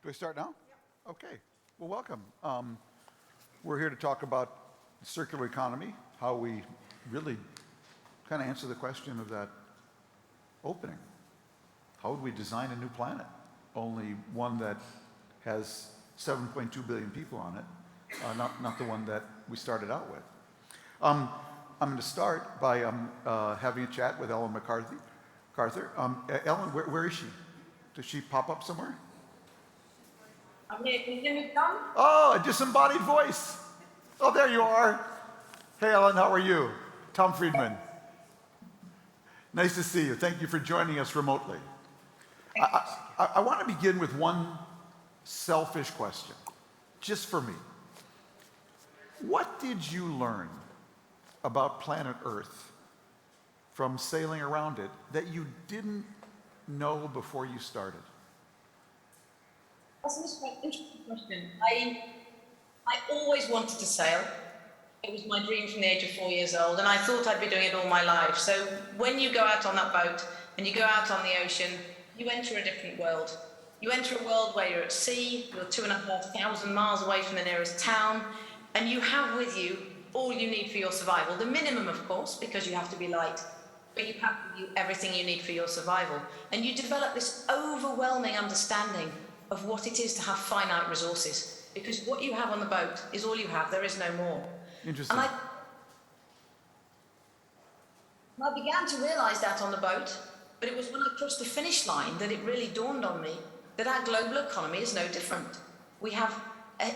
Do I start now? Yeah. Okay. Well, welcome. We're here to talk about circular economy, how we really kind of answer the question of that opening. How would we design a new planet? Only one that has 7.2 billion people on it, not the one that we started out with. I'm going to start by having a chat with Ellen MacArthur. Ellen, where is she? Does she pop up somewhere? I'm here. Can you hear me, Tom? Oh, a disembodied voice. Oh, there you are. Hey, Ellen, how are you? Tom Friedman. Nice to see you. Thank you for joining us remotely. I want to begin with one selfish question, just for me. What did you learn about planet Earth from sailing around it that you didn't know before you started? That's an interesting question. I always wanted to sail. It was my dream from the age of 4 years old, and I thought I'd be doing it all my life. So when you go out on that boat and you go out on the ocean, you enter a different world. You enter a world where you're at sea, you're 2,500 miles away from the nearest town, and you have with you all you need for your survival. The minimum, of course, because you have to be light, but you have with you everything you need for your survival. And you develop this overwhelming understanding of what it is to have finite resources, because what you have on the boat is all you have. There is no more. Interesting. And I began to realize that on the boat, but it was when I crossed the finish line that it really dawned on me that our global economy is no different. We have,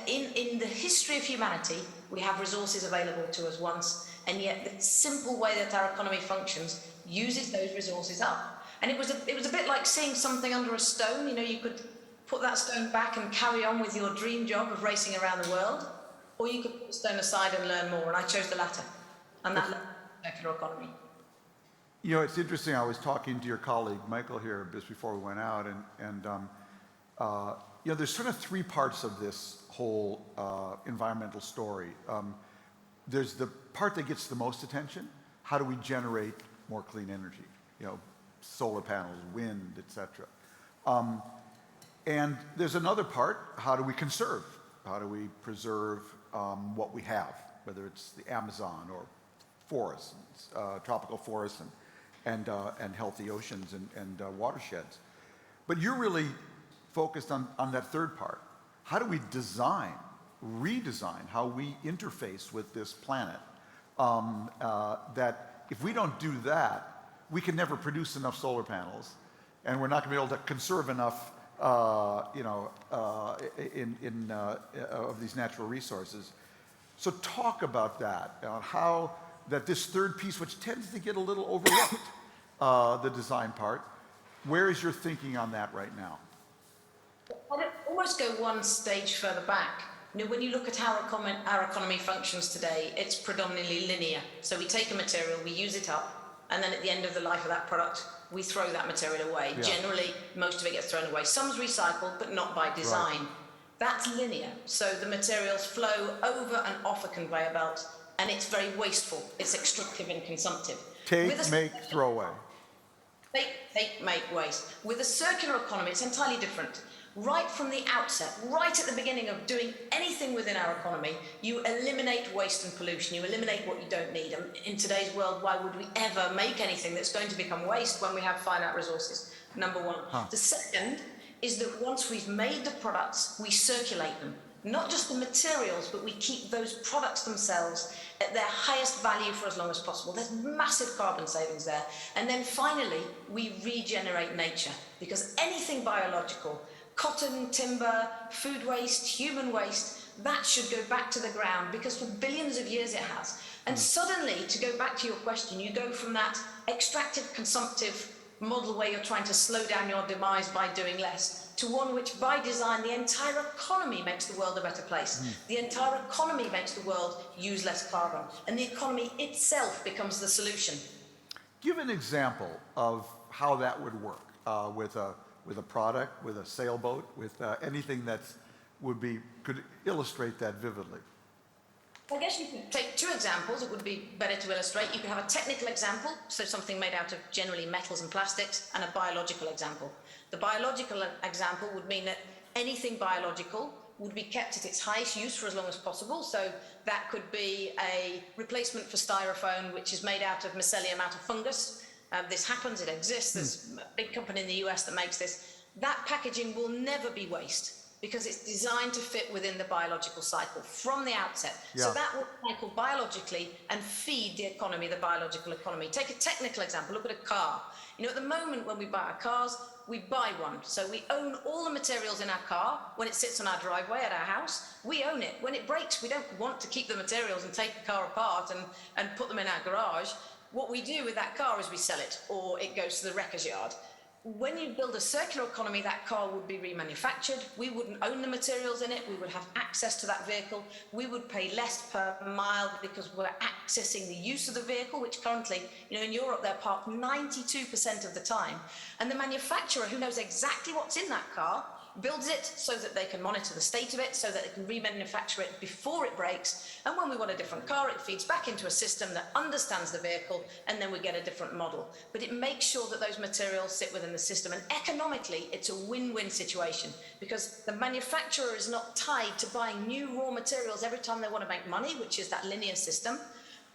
in the history of humanity, we have resources available to us once, and yet the simple way that our economy functions uses those resources up. And it was a bit like seeing something under a stone. You know, you could put that stone back and carry on with your dream job of racing around the world, or you could put the stone aside and learn more, and I chose the latter, and that led to the circular economy. You know, it's interesting. I was talking to your colleague Michael here just before we went out, and you know, there's sort of three parts of this whole environmental story. There's the part that gets the most attention. How do we generate more clean energy? You know, solar panels, wind, etc. And there's another part. How do we conserve? How do we preserve what we have, whether it's the Amazon or forests, tropical forests, and healthy oceans and watersheds. But you're really focused on that third part. How do we redesign how we interface with this planet? That if we don't do that, we can never produce enough solar panels, and we're not going to be able to conserve enough of these natural resources. So talk about that, how that this third piece, which tends to get a little overlooked, the design part, where is your thinking on that right now? I'd almost go one stage further back. You know, when you look at how our economy functions today, it's predominantly linear. So we take a material, we use it up, and then at the end of the life of that product, we throw that material away. Yeah. Generally, most of it gets thrown away. Some's recycled, but not by design. Right. That's linear. So the materials flow over and off a conveyor belt, and it's very wasteful. It's extractive and consumptive. Take, make, throw away. Take, make, waste. With a circular economy, it's entirely different. Right from the outset, right at the beginning of doing anything within our economy, you eliminate waste and pollution. You eliminate what you don't need. And in today's world, why would we ever make anything that's going to become waste when we have finite resources? Number one. The second is that once we've made the products, we circulate them. Not just the materials, but we keep those products themselves at their highest value for as long as possible. There's massive carbon savings there. And then finally, we regenerate nature, because anything biological, cotton, timber, food waste, human waste, that should go back to the ground, because for billions of years it has. And suddenly, to go back to your question, you go from that extractive, consumptive model where you're trying to slow down your demise by doing less, to one which by design the entire economy makes the world a better place. The entire economy makes the world use less carbon, and the economy itself becomes the solution. Give an example of how that would work with a product, with a sailboat, with anything that could illustrate that vividly. I guess you could take two examples. It would be better to illustrate. You could have a technical example, so something made out of generally metals and plastics, and a biological example. The biological example would mean that Anything biological would be kept at its highest use for as long as possible. So that could be a replacement for styrofoam, which is made out of mycelium, out of fungus. This happens, it exists. There's a big company in the US that makes this. That packaging will never be waste because it's designed to fit within the biological cycle from the outset. Yeah. So that will cycle biologically and feed the economy, the biological economy. Take a technical example, look at a car. You know, at the moment when we buy our cars, we buy one. So we own all the materials in our car. When it sits on our driveway at our house, we own it. When it breaks, we don't want to keep the materials and take the car apart and put them in our garage. What we do with that car is we sell it, or it goes to the wrecker's yard. When you build a circular economy, that car would be remanufactured. We wouldn't own the materials in it. We would have access to that vehicle. We would pay less per mile because we're accessing the use of the vehicle, which currently, you know, in Europe, they're parked 92% of the time. And the manufacturer, who knows exactly what's in that car, builds it so that they can monitor the state of it, so that they can remanufacture it before it breaks. And when we want a different car, it feeds back into a system that understands the vehicle, and then we get a different model. But it makes sure that those materials sit within the system. And economically, it's a win-win situation because the manufacturer is not tied to buying new raw materials every time they want to make money, which is that linear system.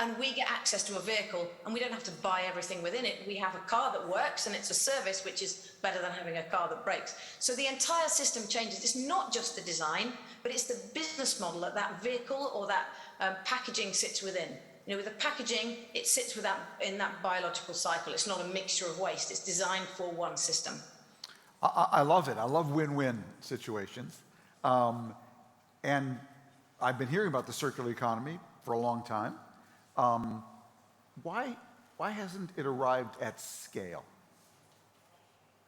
And we get access to a vehicle and we don't have to buy everything within it. We have a car that works and it's a service, which is better than having a car that breaks. So the entire system changes. It's not just the design, but it's the business model that that vehicle or that packaging sits within. You know, with the packaging, it sits with that, in that biological cycle. It's not a mixture of waste. It's designed for one system. I love it. I love win-win situations. And I've been hearing about the circular economy for a long time. Why hasn't it arrived at scale?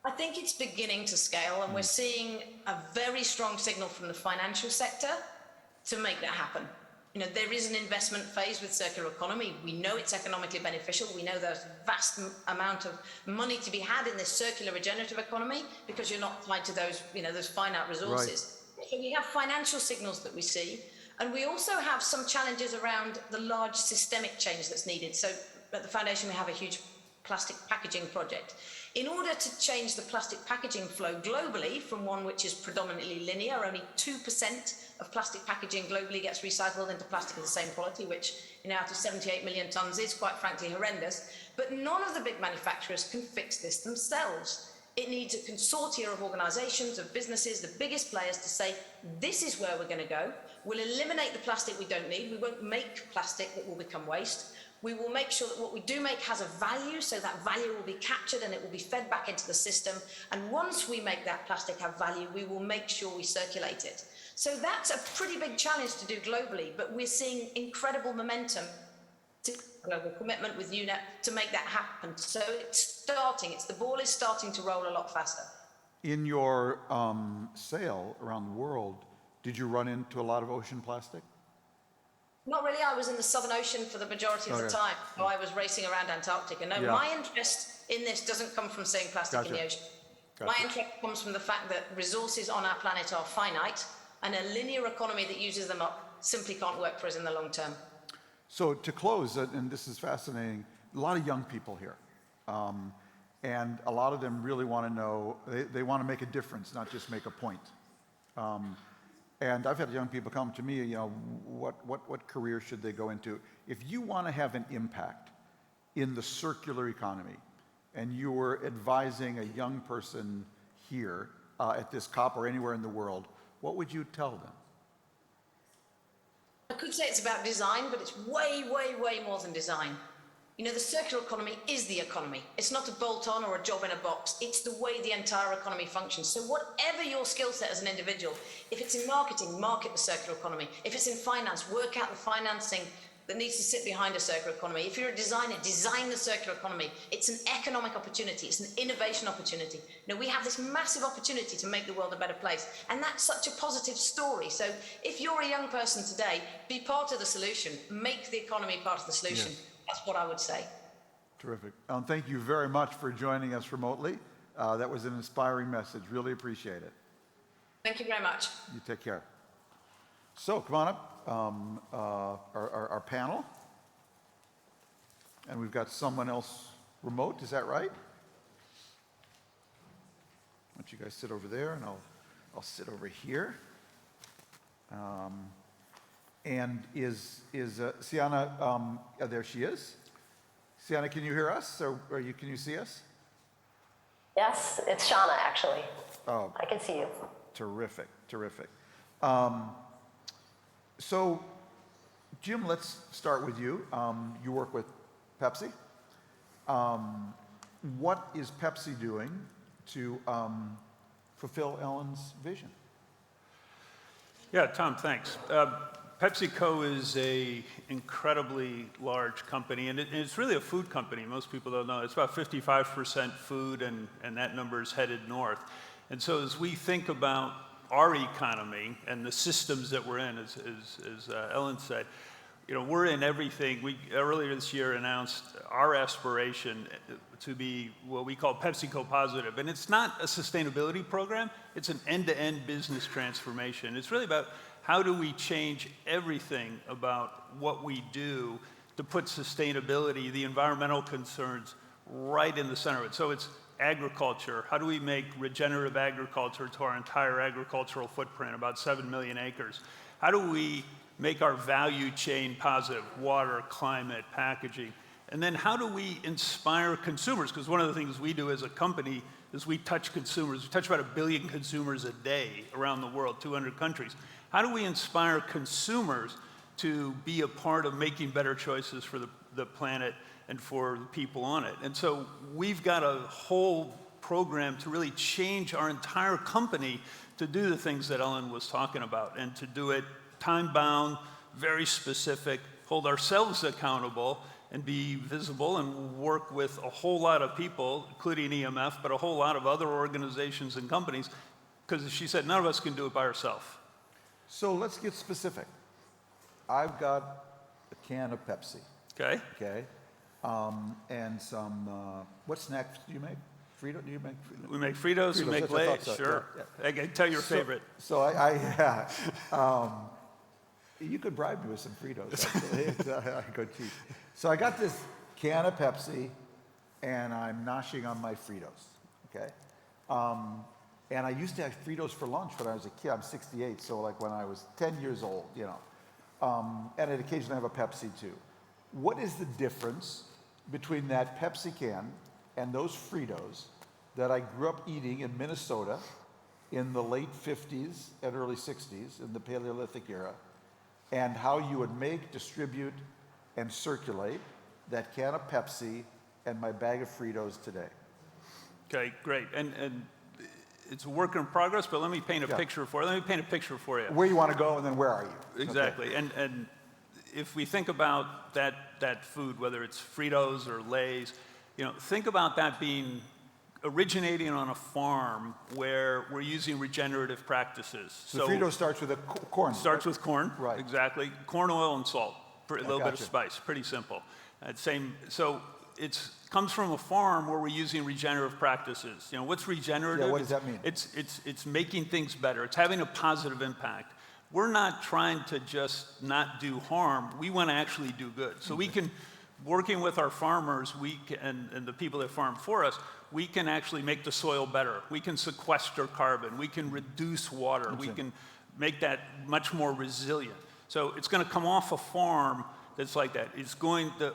I think it's beginning to scale, and we're seeing a very strong signal from the financial sector to make that happen. You know, there is an investment phase with circular economy. We know it's economically beneficial. We know there's a vast amount of money to be had in this circular regenerative economy because you're not tied to those, you know, those finite resources. Right. So we have financial signals that we see. And we also have some challenges around the large systemic change that's needed. So at the foundation, we have a huge plastic packaging project. In order to change the plastic packaging flow globally from one which is predominantly linear, only 2% of plastic packaging globally gets recycled into plastic of the same quality, which, you know, out of 78 million tons is quite frankly horrendous. But none of the big manufacturers can fix this themselves. It needs a consortia of organizations, of businesses, the biggest players to say, this is where we're going to go. We'll eliminate the plastic we don't need. We won't make plastic that will become waste. We will make sure that what we do make has a value, so that value will be captured and it will be fed back into the system. And once we make that plastic have value, we will make sure we circulate it. So that's a pretty big challenge to do globally, but we're seeing incredible momentum to global commitment with UNEP to make that happen. So it's starting, the ball is starting to roll a lot faster. In your sail around the world, did you run into a lot of ocean plastic? Not really. I was in the Southern Ocean for the majority of the time. So I was racing around Antarctica. No, my interest in this doesn't come from seeing plastic in the ocean. My interest comes from the fact that resources on our planet are finite, and a linear economy that uses them up simply can't work for us in the long term. So to close, and this is fascinating, a lot of young people here. And a lot of them really want to know, they want to make a difference, not just make a point. And I've had young people come to me, you know, what career should they go into? If you want to have an impact in the circular economy, and you were advising a young person here at this COP or anywhere in the world, what would you tell them? I could say it's about design, but it's way, way, way more than design. You know, the circular economy is the economy. It's not a bolt-on or a job in a box. It's the way the entire economy functions. So whatever your skill set as an individual, if it's in marketing, market the circular economy. If it's in finance, work out the financing that needs to sit behind a circular economy. If you're a designer, design the circular economy. It's an economic opportunity. It's an innovation opportunity. You know, we have this massive opportunity to make the world a better place. And that's such a positive story. So if you're a young person today, be part of the solution. Make the economy part of the solution. Yes. That's what I would say. Terrific. Thank you very much for joining us remotely. That was an inspiring message. Really appreciate it. Thank you very much. You take care. So come on up, our panel. And we've got someone else remote, is that right? Why don't you guys sit over there and I'll I'll sit over here. And is Sienna, there she is. Sienna, can you hear us, or can you see us? Yes, it's Shauna, actually. Oh, I can see you. terrific, terrific. So, Jim, let's start with you. You work with Pepsi. What is Pepsi doing to fulfill Ellen's vision? Yeah, Tom, thanks. PepsiCo is a incredibly large company, and it's really a food company. Most people don't know. It's about 55% food, and that number is headed north. And so as we think about our economy and the systems that we're in, as Ellen said, you know, we're in everything. We earlier this year announced our aspiration to be what we call PepsiCo positive. And it's not a sustainability program, it's an end-to-end business transformation. It's really about how do we change everything about what we do to put sustainability, the environmental concerns, right in the center of it. So it's agriculture. How do we make regenerative agriculture to our entire agricultural footprint, about 7 million acres? How do we make our value chain positive, water, climate, packaging? And then how do we inspire consumers? Because one of the things we do as a company is we touch consumers. We touch about 1 billion consumers a day around the world, 200 countries. How do we inspire consumers to be a part of making better choices for the planet and for the people on it? And so we've got a whole program to really change our entire company to do the things that Ellen was talking about, and to do it time-bound, very specific, hold ourselves accountable, and be visible and work with a whole lot of people, including EMF, but a whole lot of other organizations and companies, because as she said, none of us can do it by ourselves. So let's get specific. I've got a can of Pepsi. Okay? Okay. And some, what snacks do you make? Frito? Do you make Frito? We make Fritos, we make that's what I Lay's, thought so. sure. Yeah, I can tell your favorite. So you could bribe me with some Fritos, actually. I go cheap. So I got this can of Pepsi, and I'm noshing on my Fritos, okay? And I used to have Fritos for lunch when I was a kid. I'm 68, so like when I was 10 years old, you know. And I'd occasionally have a Pepsi too. What is the difference between that Pepsi can and those Fritos that I grew up eating in Minnesota in the late 50s and early 60s, in the Paleolithic era, and how you would make, distribute, and circulate that can of Pepsi and my bag of Fritos today? Okay, great. And it's a work in progress, but let me paint a picture for you. Let me paint a picture for you. Where you want to go, and then where are you? Exactly. Okay. And if we think about that food, whether it's Fritos or Lay's, you know, think about that being originating on a farm where we're using regenerative practices. So Frito starts with corn. Starts with corn, right? Exactly. Corn oil and salt, a little bit of spice, pretty simple. So it comes from a farm where we're using regenerative practices. You know, what's regenerative? Yeah, what does that mean? It's making things better. It's having a positive impact. We're not trying to just not do harm. We want to actually do good. So we can, working with our farmers, and the people that farm for us, we can actually make the soil better. We can sequester carbon. We can reduce water. We can make that much more resilient. So it's going to come off a farm that's like that.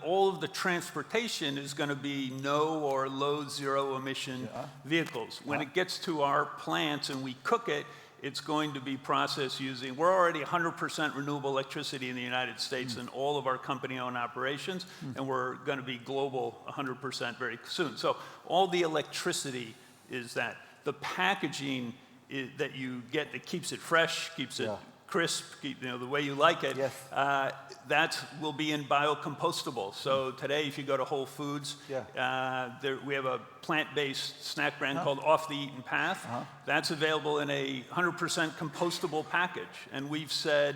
All of the transportation is going to be no or low zero emission vehicles. When it gets to our plants and we cook it, it's going to be processed using, we're already 100% renewable electricity in the United States in all of our company-owned operations, and we're going to be global 100% very soon. So all the electricity is that. The packaging that you get that keeps it fresh, keeps it crisp, the way you like it, that will be in biocompostable. So today, if you go to Whole Foods, we have a plant-based snack brand called Off the Eaten Path. That's available in a 100% compostable package. And we've said,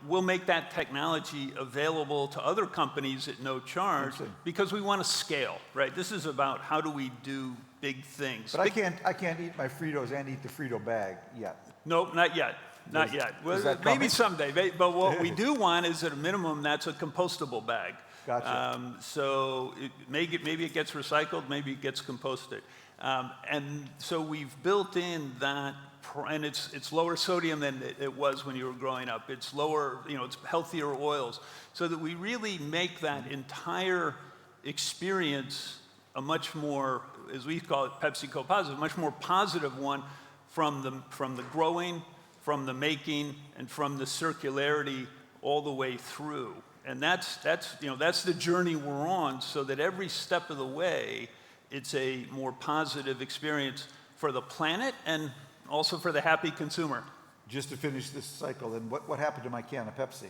we'll make that technology available to other companies at no charge because we want to scale, right? This is about how do we do big things. But I can't eat my Fritos and eat the Frito bag yet. Nope, not yet. Not yet. Well, maybe someday. But what we do want is, at a minimum, that's a compostable bag. Gotcha. So maybe it gets recycled, maybe it gets composted. And so we've built in that, and it's lower sodium than it was when you were growing up. It's lower, it's healthier oils, so that we really make that entire experience a much more, as we call it, PepsiCo positive, much more positive one from the growing, from the making, and from the circularity all the way through. And that's the journey we're on, so that every step of the way, it's a more positive experience for the planet and also for the happy consumer. Just to finish this cycle, then what happened to my can of Pepsi?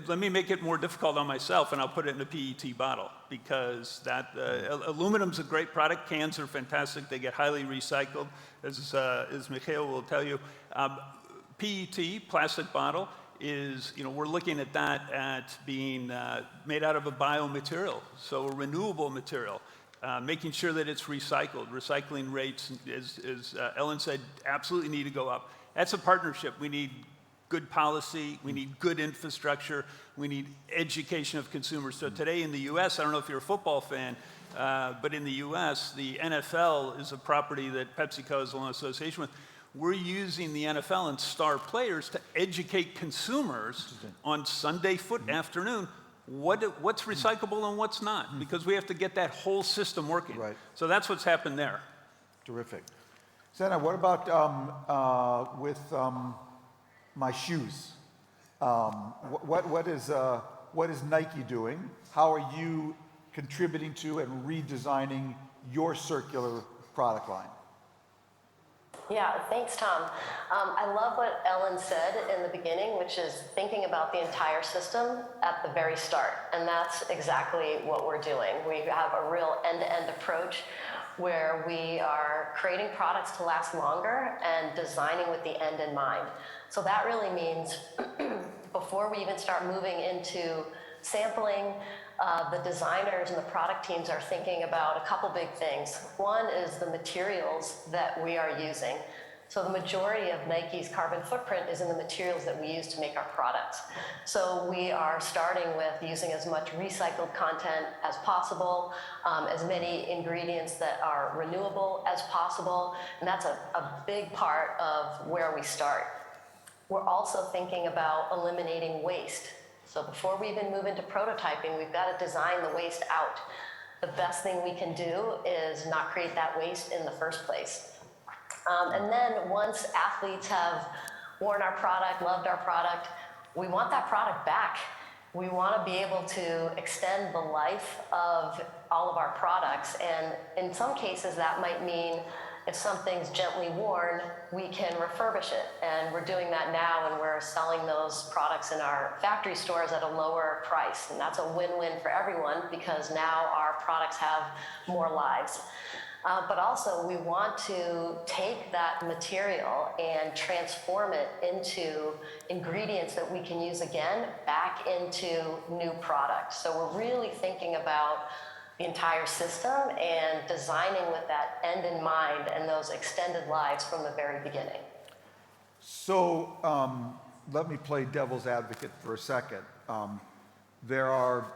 Let me make it more difficult on myself, and I'll put it in a PET bottle, because aluminum's a great product. Cans are fantastic. They get highly recycled, as Mikhail will tell you. PET, plastic bottle, is, we're looking at that at being made out of a biomaterial, so a renewable material. Making sure that it's recycled. Recycling rates, as Ellen said, absolutely need to go up. That's a partnership. We need good policy, we need good infrastructure, we need education of consumers. So today in the US, I don't know if you're a football fan, but in the US, the NFL is a property that PepsiCo has a long association with. We're using the NFL and star players to educate consumers on Sunday afternoon what's recyclable and what's not, because we have to get that whole system working. Right. So that's what's happened there. Terrific. Santa, what about with my shoes? What is Nike doing? How are you contributing to and redesigning your circular product line? Yeah, thanks, Tom. I love what Ellen said in the beginning, which is thinking about the entire system at the very start. And that's exactly what we're doing. We have a real end-to-end approach where we are creating products to last longer and designing with the end in mind. So that really means before we even start moving into sampling, the designers and the product teams are thinking about a couple big things. One is the materials that we are using. So the majority of Nike's carbon footprint is in the materials that we use to make our products. So we are starting with using as much recycled content as possible, as many ingredients that are renewable as possible, and that's a big part of where we start. We're also thinking about eliminating waste. So before we even move into prototyping, we've got to design the waste out. The best thing we can do is not create that waste in the first place. And then once athletes have worn our product, loved our product, we want that product back. We want to be able to extend the life of all of our products. And in some cases, that might mean if something's gently worn, we can refurbish it. And we're doing that now, and we're selling those products in our factory stores at a lower price. And that's a win-win for everyone, because now our products have more lives. But also, we want to take that material and transform it into ingredients that we can use again back into new products. So we're really thinking about the entire system and designing with that end in mind and those extended lives from the very beginning. So let me play devil's advocate for a second. There are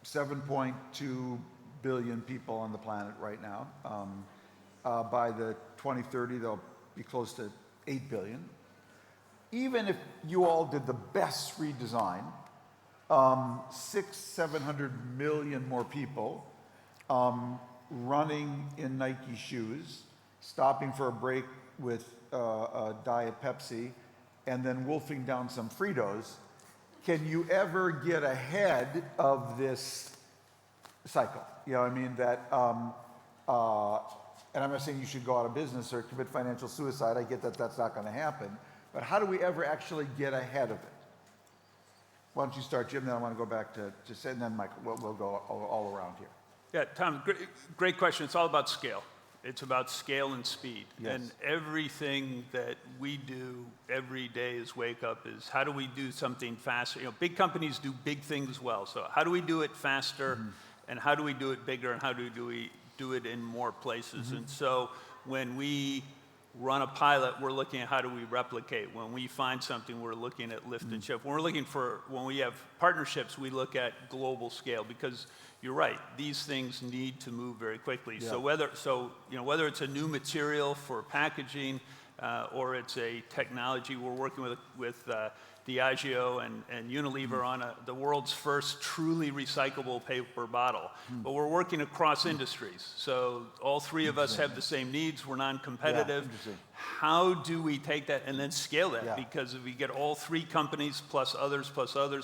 7.2 billion people on the planet right now. By the 2030, they'll be close to 8 billion. Even if you all did the best redesign, 700 million more people running in Nike shoes, stopping for a break with a Diet Pepsi, and then wolfing down some Fritos. Can you ever get ahead of this cycle? You know, I mean, that, and I'm not saying you should go out of business or commit financial suicide. I get that that's not going to happen. But how do we ever actually get ahead of it? Why don't you start, Jim, then I want to go back to Sid, and then Michael. We'll go all around here. Yeah, Tom, great question. It's all about scale. It's about scale and speed. Yes. And everything that we do every day is wake up is how do we do something faster? You know, big companies do big things well. So how do we do it faster, and how do we do it bigger, and how do we do it in more places? And so when we run a pilot, we're looking at how do we replicate. When we find something, we're looking at lift and shift. When we have partnerships, we look at global scale, because you're right. These things need to move very quickly. Yeah. So whether it's a new material for packaging or it's a technology, we're working with Diageo and Unilever on the world's first truly recyclable paper bottle. But we're working across industries. So all three of us have the same needs. We're non-competitive. interesting. How do we take that and then scale that? Yeah. Because if we get all three companies plus others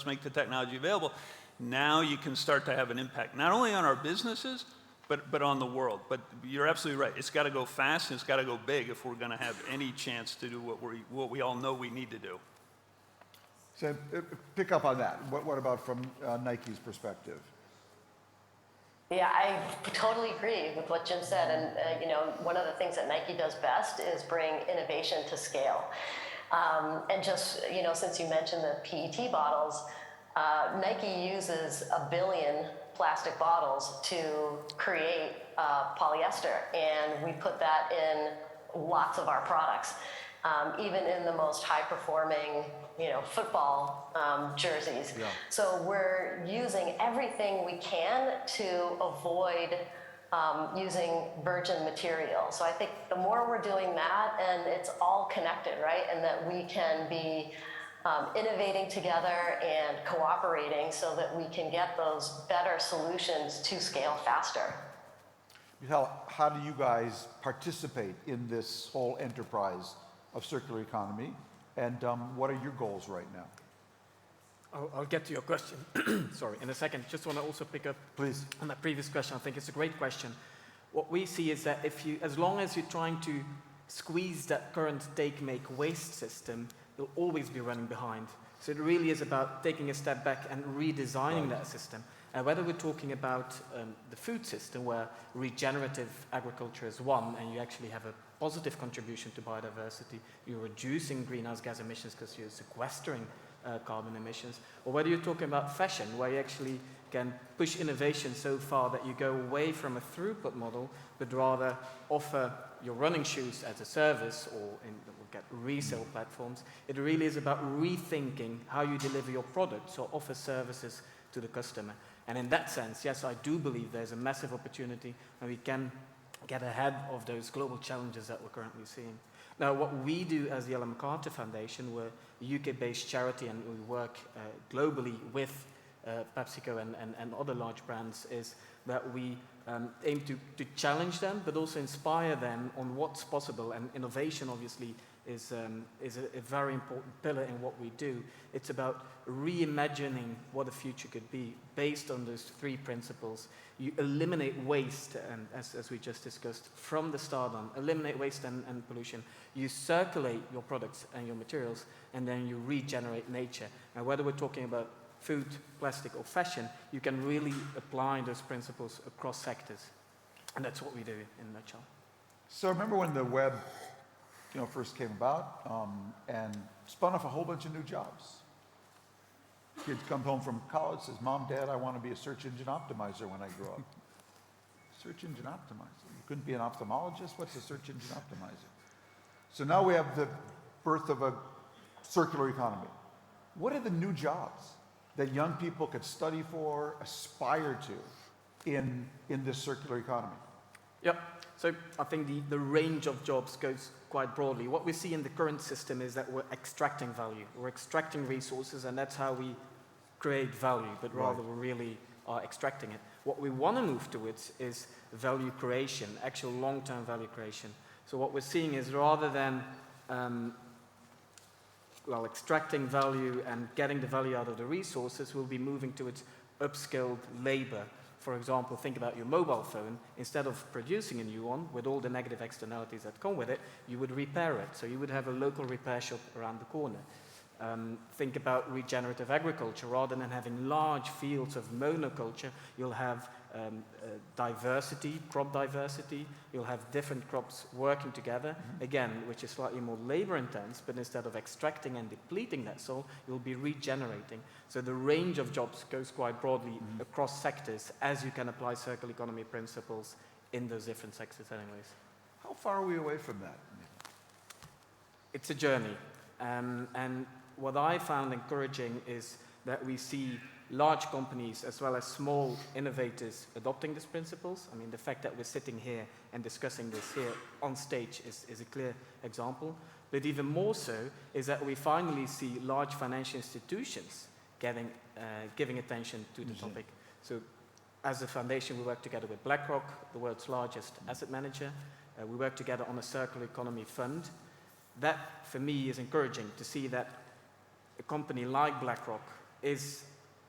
make the technology available, now you can start to have an impact, not only on our businesses, but on the world. But you're absolutely right. It's got to go fast and it's got to go big if we're going to have any chance to do what we all know we need to do. So pick up on that. What about from Nike's perspective? Yeah, I totally agree with what Jim said. And, one of the things that Nike does best is bring innovation to scale. And just, since you mentioned the PET bottles, Nike uses 1 billion plastic bottles to create polyester. And we put that in lots of our products. Even in the most high-performing, football jerseys. Yeah. So we're using everything we can to avoid using virgin material. So I think the more we're doing that, and it's all connected, right? And that we can be innovating together and cooperating so that we can get those better solutions to scale faster. How do you guys participate in this whole enterprise of circular economy, and what are your goals right now? I'll get to your question, sorry, in a second. Just want to also pick up Please. on that previous question. I think it's a great question. What we see is that as long as you're trying to squeeze that current take-make-waste system, you'll always be running behind. So it really is about taking a step back and redesigning that system. And whether we're talking about the food system, where regenerative agriculture is one, and you actually have a positive contribution to biodiversity, you're reducing greenhouse gas emissions because you're sequestering carbon emissions, or whether you're talking about fashion, where you actually can push innovation so far that you go away from a throughput model, but rather offer your running shoes as a service or get resale platforms. It really is about rethinking how you deliver your products or offer services to the customer. And in that sense, yes, I do believe there's a massive opportunity and we can get ahead of those global challenges that we're currently seeing. Now, what we do as the Ellen MacArthur Foundation, we're a UK-based charity and we work globally with PepsiCo and other large brands, is that we aim to challenge them, but also inspire them on what's possible. And innovation, obviously, is a very important pillar in what we do. It's about reimagining what the future could be based on those three principles. You eliminate waste, as we just discussed, from the start on. Eliminate waste and pollution. You circulate your products and your materials, and then you regenerate nature. And whether we're talking about food, plastic, or fashion, you can really apply those principles across sectors. And that's what we do in a nutshell. So remember when the web first came about and spun off a whole bunch of new jobs? Kids come home from college, says, Mom, Dad, I want to be a search engine optimizer when I grow up. Search engine optimizer? You couldn't be an ophthalmologist? What's a search engine optimizer? So now we have the birth of a circular economy. What are the new jobs that young people could study for, aspire to in this circular economy? Yep. So I think the range of jobs goes quite broadly. What we see in the current system is that we're extracting value. We're extracting resources, and that's how we create value, but rather we really are extracting it. What we want to move towards is value creation, actual long-term value creation. So what we're seeing is rather than extracting value and getting the value out of the resources, we'll be moving towards upskilled labor. For example, think about your mobile phone. Instead of producing a new one with all the negative externalities that come with it, you would repair it. So you would have a local repair shop around the corner. Think about regenerative agriculture. Rather than having large fields of monoculture, you'll have diversity, crop diversity. You'll have different crops working together, again, which is slightly more labor intense, but instead of extracting and depleting that soil, you'll be regenerating. So the range of jobs goes quite broadly across sectors as you can apply circular economy principles in those different sectors anyways. How far are we away from that? It's a journey. And what I found encouraging is that we see large companies as well as small innovators adopting these principles. I mean, the fact that we're sitting here and discussing this here on stage is a clear example. But even more so is that we finally see large financial institutions giving attention to the topic. So as a foundation, we work together with BlackRock, the world's largest asset manager. We work together on a circular economy fund. That, for me, is encouraging to see that a company like BlackRock is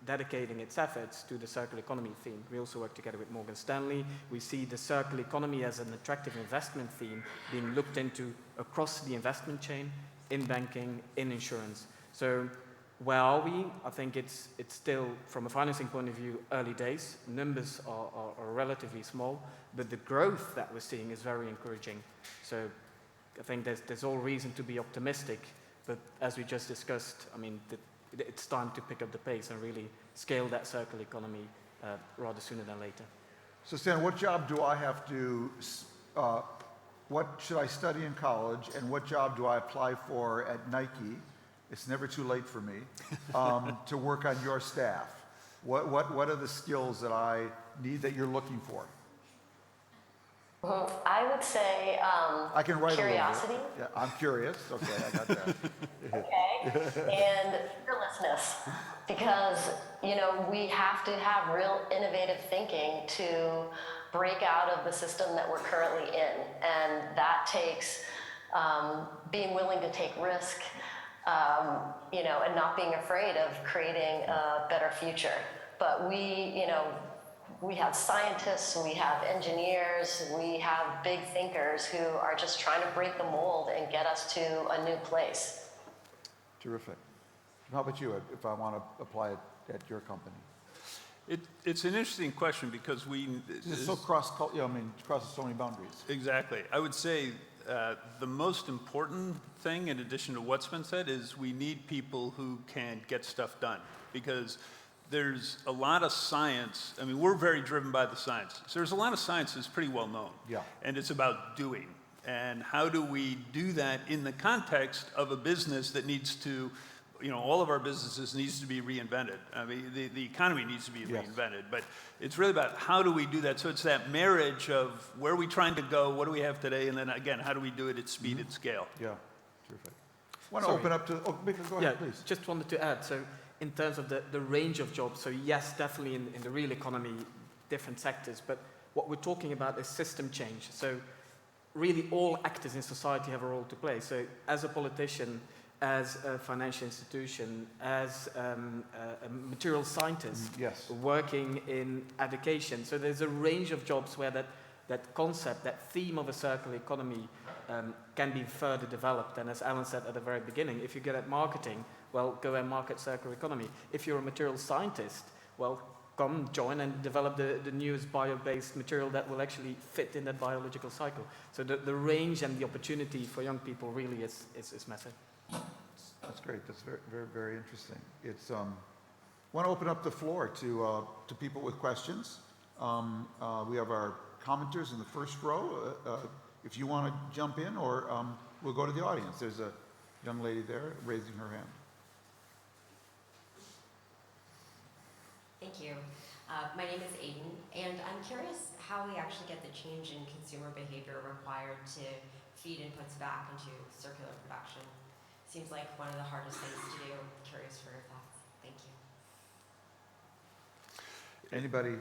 dedicating its efforts to the circular economy theme. We also work together with Morgan Stanley. We see the circular economy as an attractive investment theme being looked into across the investment chain, in banking, in insurance. So where are we? I think it's still, from a financing point of view, early days. Numbers are relatively small, but the growth that we're seeing is very encouraging. So I think there's all reason to be optimistic, but as we just discussed, I mean, it's time to pick up the pace and really scale that circular economy rather sooner than later. So Stan, what job do I have to, what should I study in college, and what job do I apply for at Nike? It's never too late for me, to work on your staff. What are the skills that I need that you're looking for? Well, I would say I can write curiosity. a little bit. Yeah, I'm curious. Okay, I got that. Okay, and fearlessness, because we have to have real innovative thinking to break out of the system that we're currently in, and that takes being willing to take risk, and not being afraid of creating a better future. But we have scientists, we have engineers, we have big thinkers who are just trying to break the mold and get us to a new place. Terrific. How about you, if I want to apply it at your company? It's an interesting question because It's so crosses so many boundaries. Exactly. I would say the most important thing, in addition to what's been said, is we need people who can get stuff done, because there's a lot of science. I mean, we're very driven by the science. So there's a lot of science that's pretty well known. Yeah. And it's about doing. And how do we do that in the context of a business that needs to, all of our businesses needs to be reinvented. I mean, the economy needs to be reinvented. But it's really about how do we do that? So it's that marriage of where are we trying to go, what do we have today, and then again, how do we do it at speed and scale? Yeah, terrific. I want to open up to, go ahead, please. Just wanted to add, so in terms of the range of jobs, so yes, definitely in the real economy, different sectors, but what we're talking about is system change. So really all actors in society have a role to play. So as a politician, as a financial institution, as a material scientist, working in education. So there's a range of jobs where that concept, that theme of a circular economy can be further developed. And as Alan said at the very beginning, if you get at marketing, well, go and market circular economy. If you're a material scientist, well, come join and develop the newest bio-based material that will actually fit in that biological cycle. So the range and the opportunity for young people really is massive. That's great. That's very, very, very interesting. It's want to open up the floor to people with questions. We have our commenters in the first row. If you want to jump in, or we'll go to the audience. There's a young lady there raising her hand. Thank you. My name is Aiden, and I'm curious how we actually get the change in consumer behavior required to feed inputs back into circular production. Seems like one of the hardest things to do. Curious for your thoughts. Thank you. Anybody?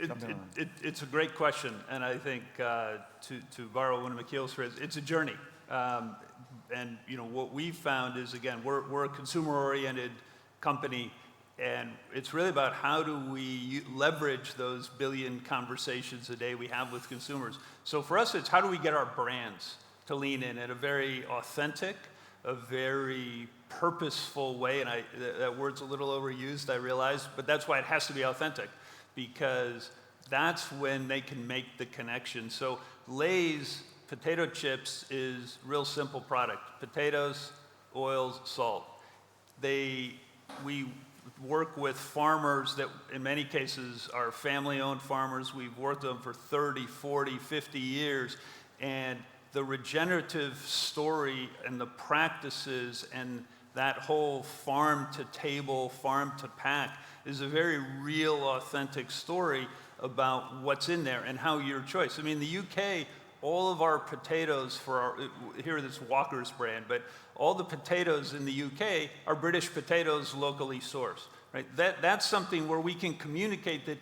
Jump in on It's a great question, and I think to borrow one of McKeel's phrases, it's a journey. And what we've found is, again, we're a consumer-oriented company, and it's really about how do we leverage those billion conversations a day we have with consumers. So for us, it's how do we get our brands to lean in a very authentic, a very purposeful way, and that word's a little overused, I realize, but that's why it has to be authentic, because that's when they can make the connection. So Lay's potato chips is real simple product: potatoes, oils, salt. We work with farmers that in many cases are family-owned farmers. We've worked with them for 30, 40, 50 years, and the regenerative story and the practices and that whole farm to table, farm to pack is a very real, authentic story about what's in there and how your choice. I mean, the UK, all of our potatoes for our, here this Walker's brand, but all the potatoes in the UK are British potatoes locally sourced, right? That's something where we can communicate that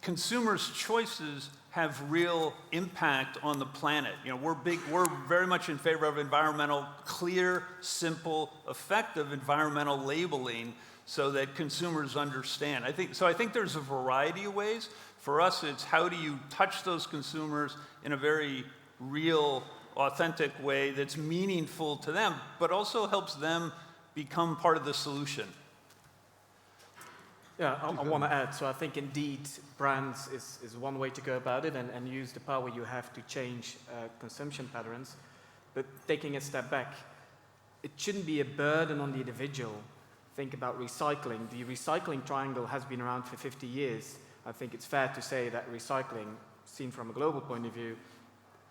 consumers' choices have real impact on the planet. You know, we're very much in favor of environmental, clear, simple, effective environmental labeling so that consumers understand. I think there's a variety of ways. For us, it's how do you touch those consumers in a very real, authentic way that's meaningful to them, but also helps them become part of the solution. Yeah, I want to add, so I think indeed brands is one way to go about it and use the power you have to change consumption patterns. But taking a step back, it shouldn't be a burden on the individual. Think about recycling. The recycling triangle has been around for 50 years. I think it's fair to say that recycling, seen from a global point of view,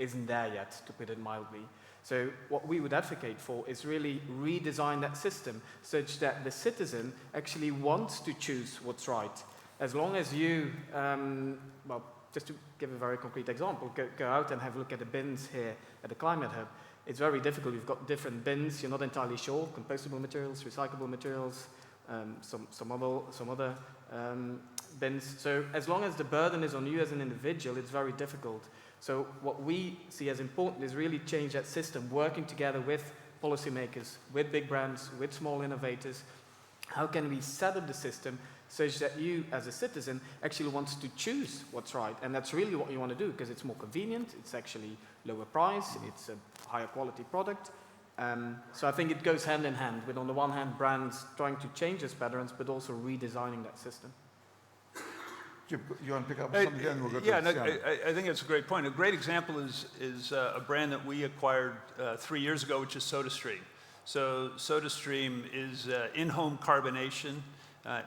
isn't there yet, to put it mildly. So what we would advocate for is really redesign that system such that the citizen actually wants to choose what's right. As long as you, well, just to give a very concrete example, go out and have a look at the bins here at the Climate Hub. It's very difficult. You've got different bins. You're not entirely sure. Compostable materials, recyclable materials, some other bins. So as long as the burden is on you as an individual, it's very difficult. So what we see as important is really change that system, working together with policymakers, with big brands, with small innovators. How can we set up the system such that you, as a citizen, actually wants to choose what's right? And that's really what you want to do, because it's more convenient, it's actually lower price, it's a higher quality product. So I think it goes hand in hand with, on the one hand, brands trying to change those patterns, but also redesigning that system. You want to pick up something again? We'll go to Sienna. I think that's a great point. A great example is a brand that we acquired 3 years ago, which is Sodastream. So Sodastream is in-home carbonation,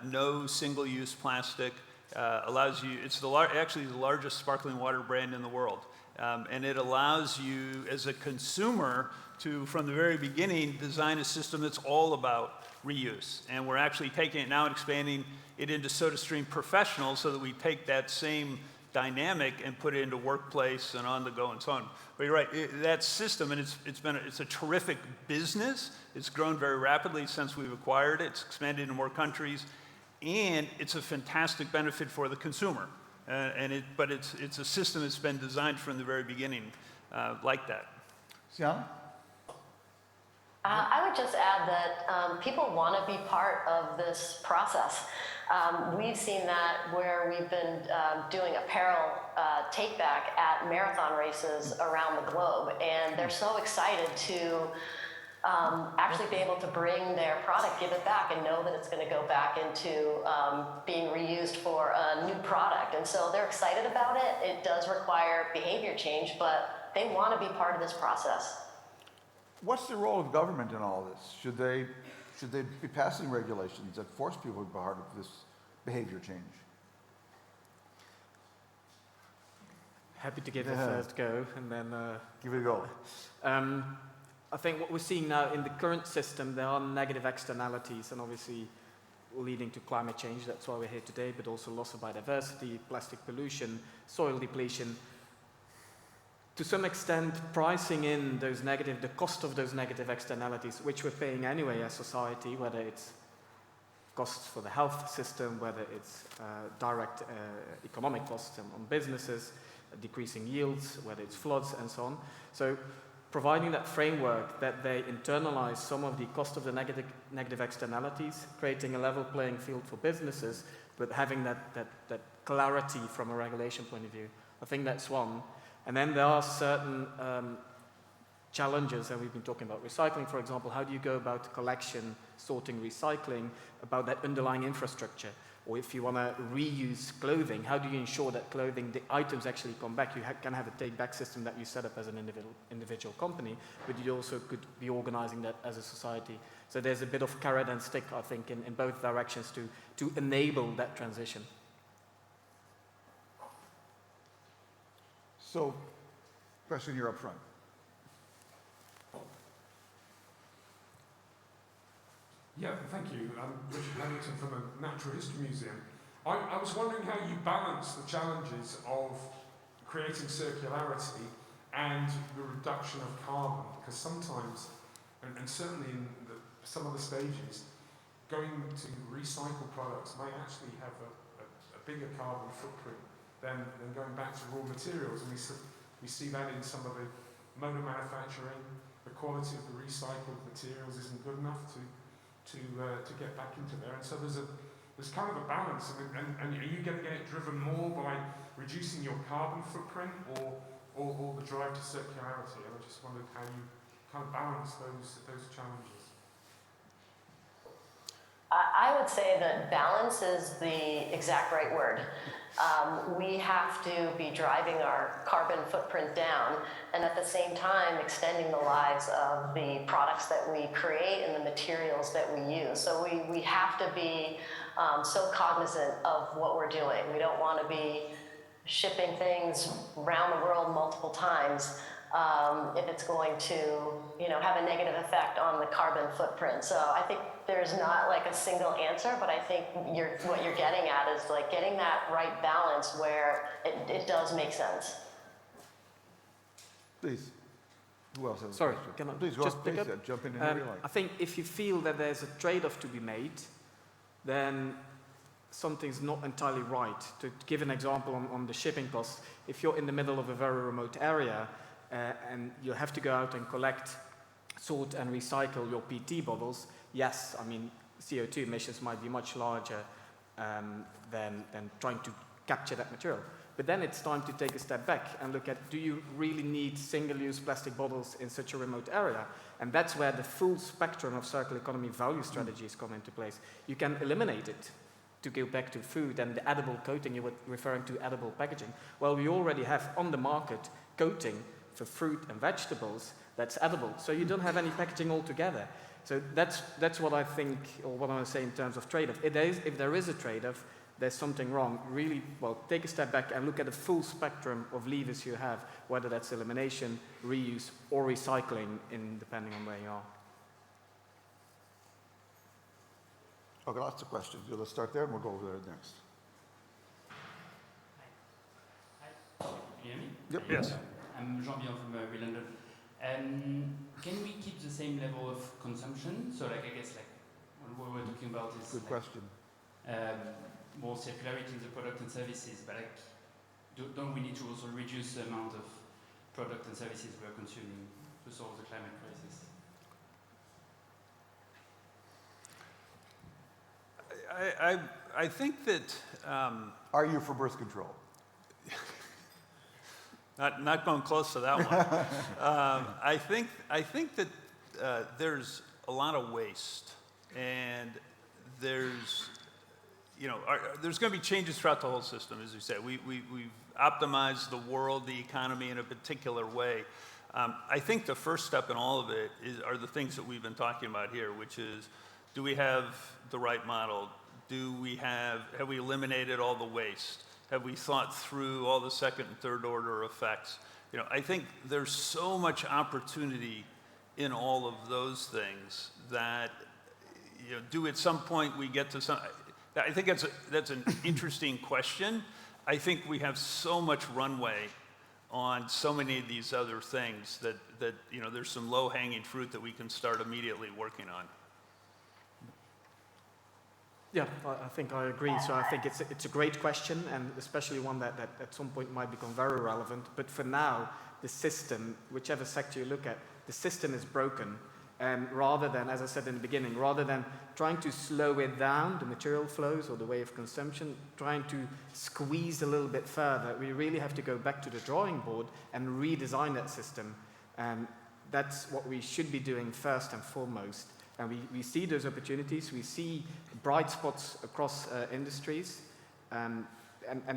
no single-use plastic, allows you, it's actually the largest sparkling water brand in the world. And it allows you, as a consumer, to, from the very beginning, design a system that's all about reuse. And we're actually taking it now and expanding it into Sodastream Professional so that we take that same dynamic and put it into workplace and on the go and so on. But you're right, that system, and it's a terrific business. It's grown very rapidly since we've acquired it. It's expanded into more countries, and it's a fantastic benefit for the consumer. But it's a system that's been designed from the very beginning like that. Sienna? I would just add that people want to be part of this process. We've seen that where we've been doing apparel take-back at marathon races around the globe, and they're so excited to actually be able to bring their product, give it back, and know that it's going to go back into being reused for a new product. And so they're excited about it. It does require behavior change, but they want to be part of this process. What's the role of government in all this? Should they be passing regulations that force people to be part of this behavior change? Happy to give it a first go, and then give it a go. I think what we're seeing now in the current system, there are negative externalities, and obviously leading to climate change. That's why we're here today, but also loss of biodiversity, plastic pollution, soil depletion. To some extent, pricing in those the cost of those negative externalities, which we're paying anyway as society, whether it's costs for the health system, whether it's direct economic costs on businesses, decreasing yields, whether it's floods and so on. So providing that framework that they internalize some of the cost of the negative externalities, creating a level playing field for businesses, but having that clarity from a regulation point of view. I think that's one. And then there are certain challenges, and we've been talking about recycling, for example. How do you go about collection, sorting, recycling, about that underlying infrastructure? Or if you want to reuse clothing, how do you ensure that the items actually come back? You can have a take-back system that you set up as an individual company, but you also could be organizing that as a society. So there's a bit of carrot and stick, I think, in both directions to enable that transition. So, question here up front. Yeah, thank you. I'm Richard Pennington from the Natural History Museum. I was wondering how you balance the challenges of creating circularity and the reduction of carbon, because sometimes, and certainly in some of the stages, going to recycle products may actually have a bigger carbon footprint than going back to raw materials. And we see that in some of the motor manufacturing. The quality of the recycled materials isn't good enough to get back into there. And so there's kind of a balance. And are you going to get driven more by reducing your carbon footprint or the drive to circularity? And I just wondered how you kind of balance those challenges. I would say that balance is the exact right word. We have to be driving our carbon footprint down and at the same time extending the lives of the products that we create and the materials that we use. So we have to be so cognizant of what we're doing. We don't want to be shipping things around the world multiple times if it's going to, have a negative effect on the carbon footprint. So I think there's not like a single answer, but I think what you're getting at is like getting that right balance where it does make sense. Please. Who else has a Sorry, question? can I Please, just pick up? Jump in whenever you like. I think if you feel that there's a trade-off to be made, then something's not entirely right. To give an example on the shipping costs, if you're in the middle of a very remote area and you have to go out and collect, sort and recycle your PET bottles, yes, I mean, CO2 emissions might be much larger than trying to capture that material. But then it's time to take a step back and look at, do you really need single-use plastic bottles in such a remote area? And that's where the full spectrum of circular economy value strategies come into place. You can eliminate it to go back to food and the edible coating, you were referring to edible packaging. Well, we already have on the market coating for fruit and vegetables that's edible. So you don't have any packaging altogether. So that's what I think, or what I want to say in terms of trade-off. If there is a trade-off, there's something wrong. Really, well, take a step back and look at the full spectrum of levers you have, whether that's elimination, reuse, or recycling, depending on where you are. Okay, lots of questions. Let's start there and we'll go over there next. Can you hear me? Yep. Yes. I'm Jean-Pierre from London. Can we keep the same level of consumption? So, I guess, what we're talking about is Good question. more circularity in the product and services, but don't we need to also reduce the amount of product and services we're consuming to solve the climate crisis? I think that Are you for birth control? not going close to that one. I think that there's a lot of waste, and there's there's going to be changes throughout the whole system, as you said. We've optimized the world, the economy in a particular way. I think the first step in all of it are the things that we've been talking about here, which is, do we have the right model? Have we eliminated all the waste? Have we thought through all the second and third order effects? I think there's so much opportunity in all of those things that, do at some point we get to some, I think that's an interesting question. I think we have so much runway on so many of these other things that there's some low-hanging fruit that we can start immediately working on. Yeah, I think I agree. So I think it's a great question, and especially one that at some point might become very relevant. But for now, the system, whichever sector you look at, the system is broken. And rather than, as I said in the beginning, rather than trying to slow it down, the material flows or the way of consumption, trying to squeeze a little bit further, we really have to go back to the drawing board and redesign that system. And that's what we should be doing first and foremost. And we see those opportunities, we see bright spots across industries, and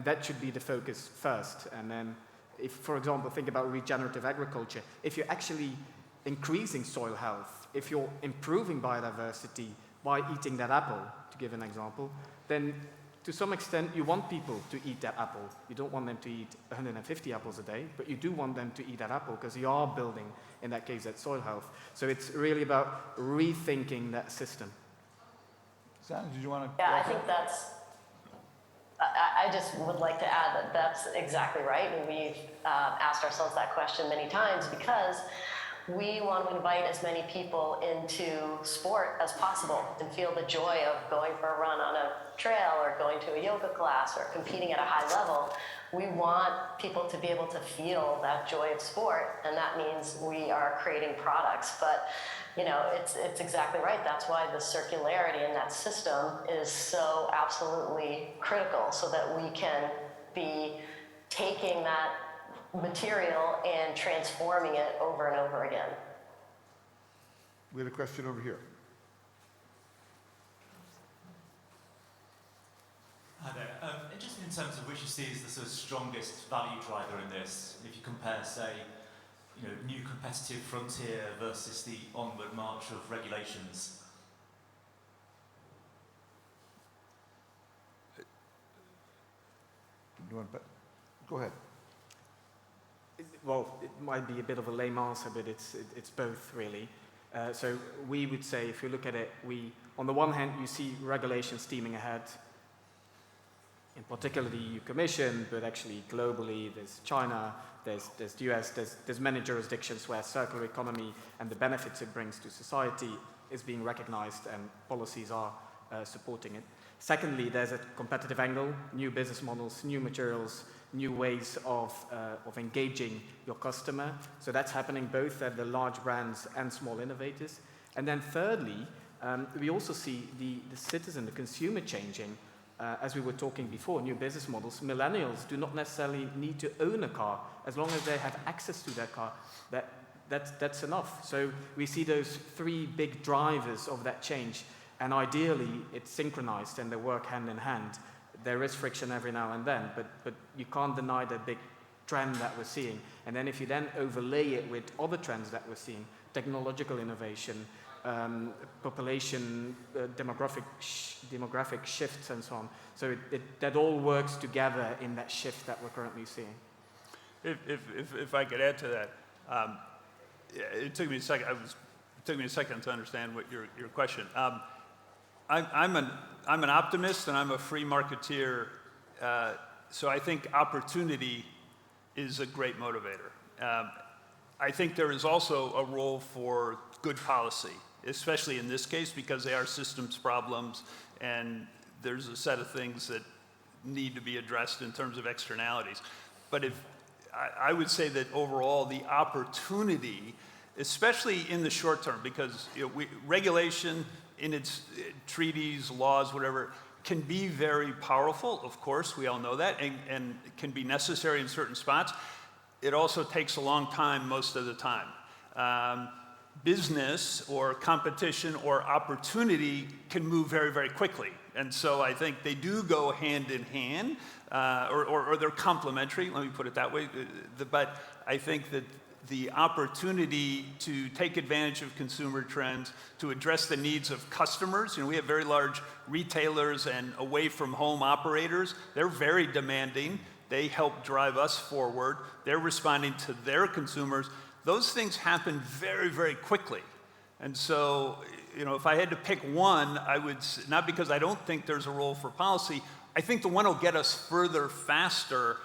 that should be the focus first. And then if, for example, think about regenerative agriculture, if you're actually increasing soil health, if you're improving biodiversity by eating that apple, to give an example, then to some extent you want people to eat that apple. You don't want them to eat 150 apples a day, but you do want them to eat that apple because you are building, in that case, that soil health. So it's really about rethinking that system. Sandra, did you want to? Yeah, I think that's, I just would like to add that that's exactly right. And we've asked ourselves that question many times because we want to invite as many people into sport as possible and feel the joy of going for a run on a trail or going to a yoga class or competing at a high level. We want people to be able to feel that joy of sport, and that means we are creating products. But you know, it's exactly right. That's why the circularity in that system is so absolutely critical, so that we can be taking that material and transforming it over and over again. We had a question over here. Hi there. Just in terms of which you see as the sort of strongest value driver in this, if you compare, say, you know, new competitive frontier versus the onward march of regulations. You want to, go ahead. Well, it might be a bit of a lame answer, but it's both really. So we would say, if you look at it, on the one hand, you see regulation steaming ahead, in particular the EU Commission, but actually globally, there's China, there's the US, there's many jurisdictions where circular economy and the benefits it brings to society is being recognized and policies are supporting it. Secondly, there's a competitive angle, new business models, new materials, new ways of engaging your customer. So that's happening both at the large brands and small innovators. And then thirdly, we also see the citizen, the consumer changing. As we were talking before, new business models. Millennials do not necessarily need to own a car. As long as they have access to their car, that's enough. So we see those three big drivers of that change. And ideally, it's synchronized and they work hand in hand. There is friction every now and then, but you can't deny the big trend that we're seeing. And then if you then overlay it with other trends that we're seeing, technological innovation, population, demographic shifts and so on. So that all works together in that shift that we're currently seeing. If I could add to that, it took me a second. It took me a second to understand what your question. I'm an optimist and I'm a free marketeer, so I think opportunity is a great motivator. I think there is also a role for good policy, especially in this case because they are systems problems and there's a set of things that need to be addressed in terms of externalities. But I would say that overall the opportunity, especially in the short term, because regulation in its treaties, laws, whatever, can be very powerful, of course, we all know that, and can be necessary in certain spots. It also takes a long time most of the time. Business or competition or opportunity can move very, very quickly. And so I think they do go hand in hand, or they're complementary, let me put it that way. But I think that the opportunity to take advantage of consumer trends, to address the needs of customers. We have very large retailers and away-from-home operators. They're very demanding. They help drive us forward. They're responding to their consumers. Those things happen very, very quickly. And so, if I had to pick one, I would, not because I don't think there's a role for policy, I think the one will get us further faster,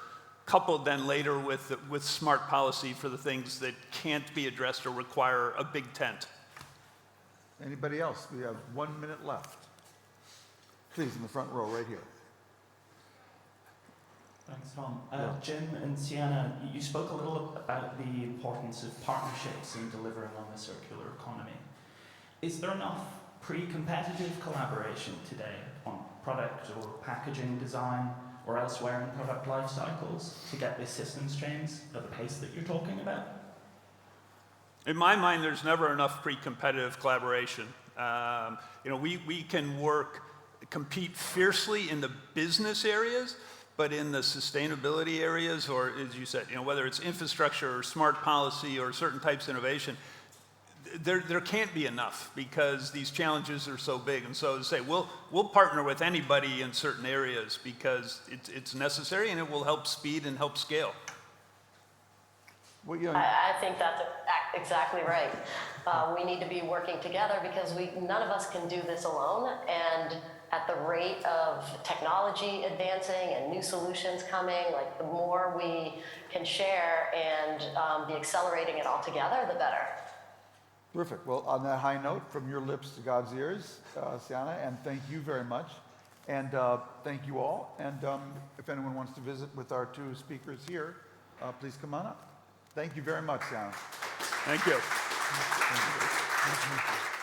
coupled then later with smart policy for the things that can't be addressed or require a big tent. Anybody else? We have 1 minute left. Please, in the front row right here. Thanks, Tom. Jim and Sienna, you spoke a little about the importance of partnerships in delivering on the circular economy. Is there enough pre-competitive collaboration today on product or packaging design or elsewhere in product life cycles to get this systems change at the pace that you're talking about? In my mind, there's never enough pre-competitive collaboration. We can compete fiercely in the business areas, but in the sustainability areas, or as you said, whether it's infrastructure or smart policy or certain types of innovation, there can't be enough because these challenges are so big. And so to say, we'll partner with anybody in certain areas because it's necessary and it will help speed and help scale. I think that's exactly right. We need to be working together because none of us can do this alone. And at the rate of technology advancing and new solutions coming, like the more we can share and be accelerating it all together, the better. Terrific. Well, on that high note, from your lips to God's ears, Sienna, and thank you very much. And thank you all. And if anyone wants to visit with our two speakers here, please come on up. Thank you very much, Sienna. Thank you. Thank you.